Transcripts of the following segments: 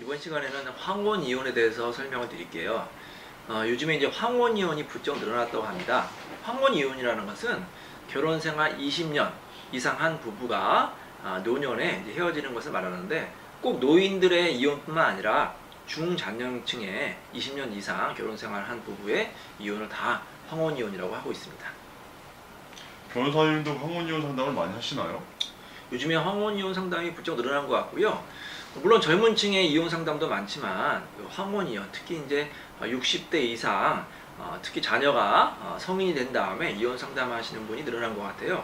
이번 시간에는 황혼이혼에 대해서 설명을 드릴게요. 요즘에 이제 황혼이혼이 부쩍 늘어났다고 합니다. 황혼이혼이라는 것은 결혼생활 20년 이상 한 부부가 노년에 이제 헤어지는 것을 말하는데, 꼭 노인들의 이혼뿐만 아니라 중장년층의 20년 이상 결혼생활 한 부부의 이혼을 다 황혼이혼이라고 하고 있습니다. 변호사님도 황혼이혼 상담을 많이 하시나요? 요즘에 황혼이혼 상담이 부쩍 늘어난 것 같고요. 물론 젊은 층의 이혼 상담도 많지만 황혼이혼, 특히 이제 60대 이상, 특히 자녀가 성인이 된 다음에 이혼 상담하시는 분이 늘어난 것 같아요.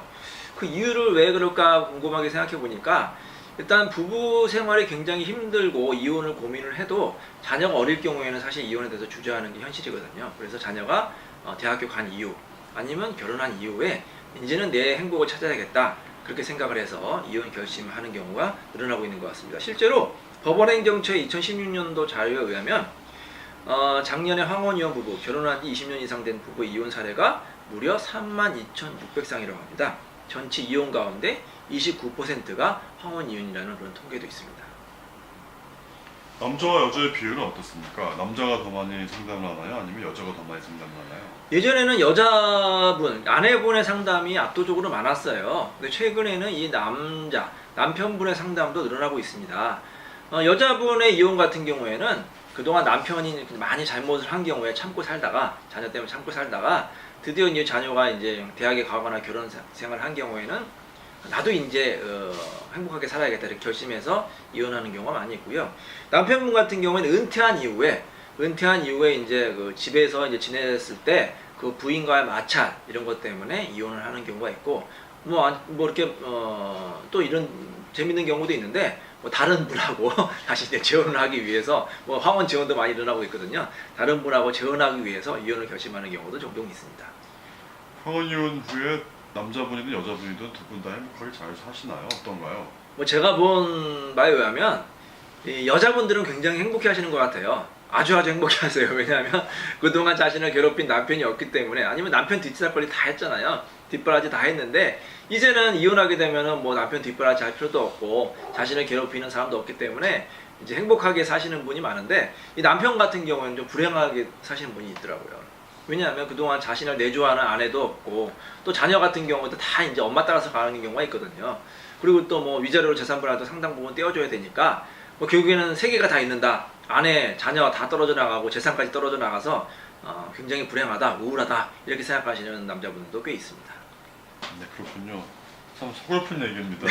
그 이유를 왜 그럴까 궁금하게 생각해 보니까, 일단 부부 생활이 굉장히 힘들고 이혼을 고민을 해도 자녀가 어릴 경우에는 사실 이혼에 대해서 주저하는 게 현실이거든요. 그래서 자녀가 대학교 간 이후 아니면 결혼한 이후에 이제는 내 행복을 찾아야겠다, 그렇게 생각을 해서 이혼 결심을 하는 경우가 늘어나고 있는 것 같습니다. 실제로 법원행정처의 2016년도 자료에 의하면 작년에 황혼이혼 부부, 결혼한 지 20년 이상 된 부부의 이혼 사례가 무려 32,600쌍이라고 합니다. 전체 이혼 가운데 29%가 황혼이혼이라는 그런 통계도 있습니다. 남자와 여자의 비율은 어떻습니까? 남자가 더 많이 상담을 하나요? 아니면 여자가 더 많이 상담을 하나요? 예전에는 여자분, 아내분의 상담이 압도적으로 많았어요. 근데 최근에는 이 남편분의 상담도 늘어나고 있습니다. 여자분의 이혼 같은 경우에는 그동안 남편이 많이 잘못을 한 경우에 참고 살다가, 자녀 때문에 참고 살다가 드디어 이제 자녀가 이제 대학에 가거나 결혼 생활을 한 경우에는 나도 이제 행복하게 살아야겠다 이렇게 결심해서 이혼하는 경우가 많이 있고요. 남편분 같은 경우에는 은퇴한 이후에 이제 그 집에서 이제 지냈을 때 그 부인과의 마찰 이런 것 때문에 이혼을 하는 경우가 있고, 뭐 이렇게 또 이런 재밌는 경우도 있는데, 뭐 다른 분하고 다시 이제 재혼을 하기 위해서 뭐 황혼 재혼도 많이 일어나고 있거든요. 다른 분하고 재혼하기 위해서 이혼을 결심하는 경우도 종종 있습니다. 황혼이혼 후에 남자분이든 여자분이든 두 분 다 행복하게 잘 사시나요? 어떤가요? 뭐 제가 본 바에 의하면 이 여자분들은 굉장히 행복해 하시는 것 같아요. 아주 행복해 하세요. 왜냐하면 그동안 자신을 괴롭힌 남편이 없기 때문에, 아니면 남편 뒷사건이 다 했잖아요. 뒷바라지 다 했는데 이제는 이혼하게 되면은 뭐 남편 뒷바라지 할 필요도 없고 자신을 괴롭히는 사람도 없기 때문에 이제 행복하게 사시는 분이 많은데, 이 남편 같은 경우는 좀 불행하게 사시는 분이 있더라고요. 왜냐하면 그동안 자신을 내조하는 아내도 없고, 또 자녀 같은 경우도 다 이제 엄마 따라서 가는 경우가 있거든요. 그리고 또 뭐 위자료로 재산분할도 상당 부분 떼어줘야 되니까 뭐 결국에는 세 개가 다 있는다. 아내, 자녀 다 떨어져 나가고 재산까지 떨어져 나가서 굉장히 불행하다, 우울하다 이렇게 생각하시는 남자분들도 꽤 있습니다. 네, 그렇군요. 참 서글픈 얘기입니다.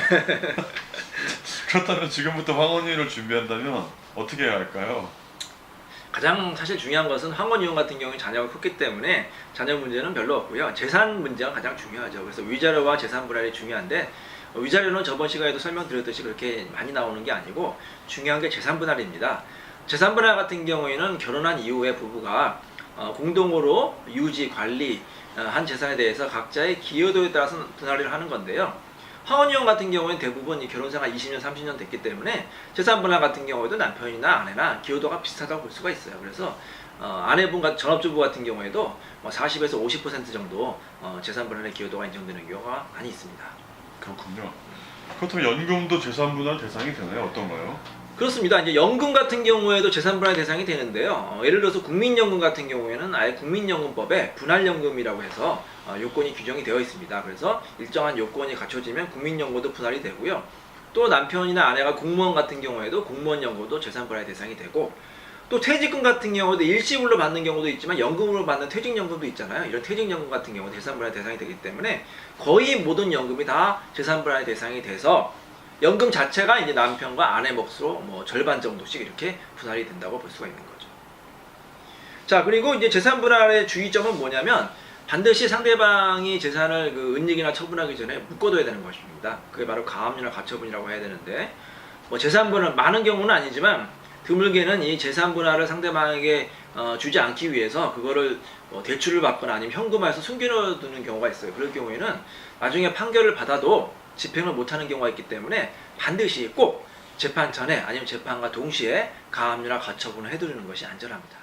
그렇다면 지금부터 황혼이혼을 준비한다면 어떻게 해야 할까요? 가장 사실 중요한 것은 황혼이혼 같은 경우에 자녀가 컸기 때문에 자녀 문제는 별로 없고요. 재산 문제가 가장 중요하죠. 그래서 위자료와 재산 분할이 중요한데, 위자료는 저번 시간에도 설명드렸듯이 그렇게 많이 나오는 게 아니고 중요한 게 재산 분할입니다. 재산 분할 같은 경우에는 결혼한 이후에 부부가 공동으로 유지, 관리 한 재산에 대해서 각자의 기여도에 따라서 분할을 하는 건데요. 황혼이혼 같은 경우에는 대부분 결혼생활 20년, 30년 됐기 때문에 재산 분할 같은 경우에도 남편이나 아내나 기여도가 비슷하다고 볼 수가 있어요. 그래서 아내분, 전업주부 같은 경우에도 40에서 50% 정도 재산 분할의 기여도가 인정되는 경우가 많이 있습니다. 그렇군요. 그렇다면 연금도 재산 분할 대상이 되나요? 어떤가요? 그렇습니다. 이제 연금 같은 경우에도 재산 분할 대상이 되는데요. 예를 들어서 국민연금 같은 경우에는 아예 국민연금법에 분할연금이라고 해서 요건이 규정이 되어 있습니다. 그래서 일정한 요건이 갖춰지면 국민연금도 분할이 되고요. 또 남편이나 아내가 공무원 같은 경우에도 공무원연금도 재산 분할 대상이 되고, 또 퇴직금 같은 경우도 일시불로 받는 경우도 있지만 연금으로 받는 퇴직연금도 있잖아요. 이런 퇴직연금 같은 경우는 재산 분할 대상이 되기 때문에 거의 모든 연금이 다 재산 분할 대상이 돼서 연금 자체가 이제 남편과 아내 몫으로 뭐 절반 정도씩 이렇게 분할이 된다고 볼 수가 있는 거죠. 자, 그리고 이제 재산 분할의 주의점은 뭐냐면, 반드시 상대방이 재산을 은닉이나 처분하기 전에 묶어둬야 되는 것입니다. 그게 바로 가압류나 가처분이라고 해야 되는데, 뭐 재산 분할 많은 경우는 아니지만 드물게는 이 재산 분할을 상대방에게 주지 않기 위해서 그거를 대출을 받거나 아니면 현금화해서 숨겨두는 경우가 있어요. 그럴 경우에는 나중에 판결을 받아도 집행을 못하는 경우가 있기 때문에 반드시 꼭 재판 전에 아니면 재판과 동시에 가압류나 가처분을 해두는 것이 안전합니다.